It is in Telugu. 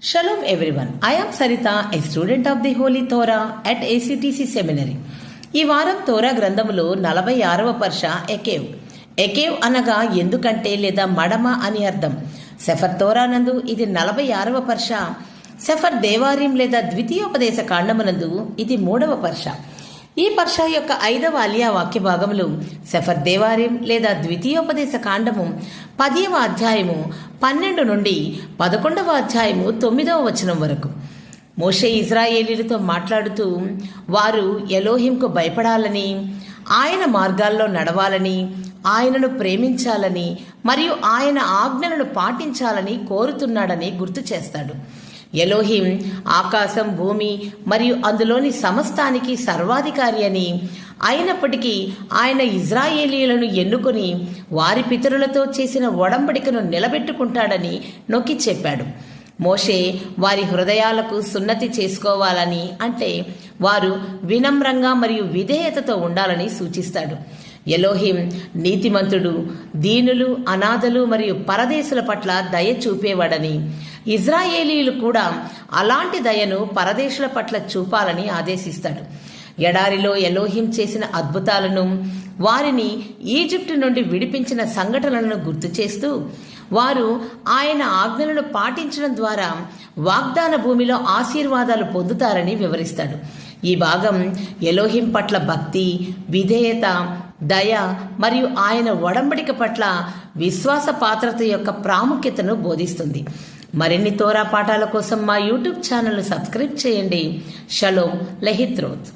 Shalom everyone. I am Sarita, a student of the Holy Torah at ACTC Seminary. ఈ వారం తోరా గ్రంథములో 46వ పర్ష ఎకేవ్. ఎకేవ్ అనగా ఎందుకంటే లేదా మడమ అని అర్థం. సెఫర్ తోరా నందు ఇది 46వ పర్ష. సెఫర్ దేవారిం లేదా ద్వితీయోపదేశ కాండమునందు ఇది 3వ పర్ష. ఈ పర్ష యొక్క 5వ అలియా వాక్య భాగములు సెఫర్ దేవారిం లేదా ద్వితీయోపదేశ కాండము 10వ అధ్యాయము 12 నుండి 11వ అధ్యాయము 9వ వచనం వరకు. మోషే ఇజ్రాయేలీలతో మాట్లాడుతూ వారు ఎలోహింకు భయపడాలని, ఆయన మార్గాల్లో నడవాలని, ఆయనను ప్రేమించాలని మరియు ఆయన ఆజ్ఞలను పాటించాలని కోరుతున్నాడని గుర్తు చేస్తాడు. ఎలోహిం ఆకాశం, భూమి మరియు అందులోని సమస్తానికి సర్వాధికారి అని, అయినప్పటికీ ఆయన ఇజ్రాయేలీయులను ఎన్నుకొని వారి పితరులతో చేసిన ఒడంబడికను నిలబెట్టుకుంటాడని నొక్కి చెప్పాడు. మోషే వారి హృదయాలకు సున్నతి చేసుకోవాలని, అంటే వారు వినమ్రంగా మరియు విధేయతతో ఉండాలని సూచిస్తాడు. ఎలోహిం నీతిమంతుడు, దీనులు, అనాథలు మరియు పరదేశుల పట్ల దయ చూపేవాడని, ఇజ్రాయేలీయులు కూడా అలాంటి దయను పరదేశుల పట్ల చూపాలని ఆదేశిస్తాడు. ఎడారిలో ఎలోహిం చేసిన అద్భుతాలను, వారిని ఈజిప్టు నుండి విడిపించిన సంఘటనలను గుర్తు చేస్తూ వారు ఆయన ఆజ్ఞలను పాటించడం ద్వారా వాగ్దాన భూమిలో ఆశీర్వాదాలు పొందుతారని వివరిస్తాడు. ఈ భాగం ఎలోహిం పట్ల భక్తి, విధేయత, దయ మరియు ఆయన ఒడంబడిక పట్ల విశ్వాస పాత్రత యొక్క ప్రాముఖ్యతను బోధిస్తుంది. మరిన్ని తోరా పాఠాల కోసం మా యూట్యూబ్ ఛానల్ను సబ్స్క్రైబ్ చేయండి. షలోమ్ లెహిత్రోత్.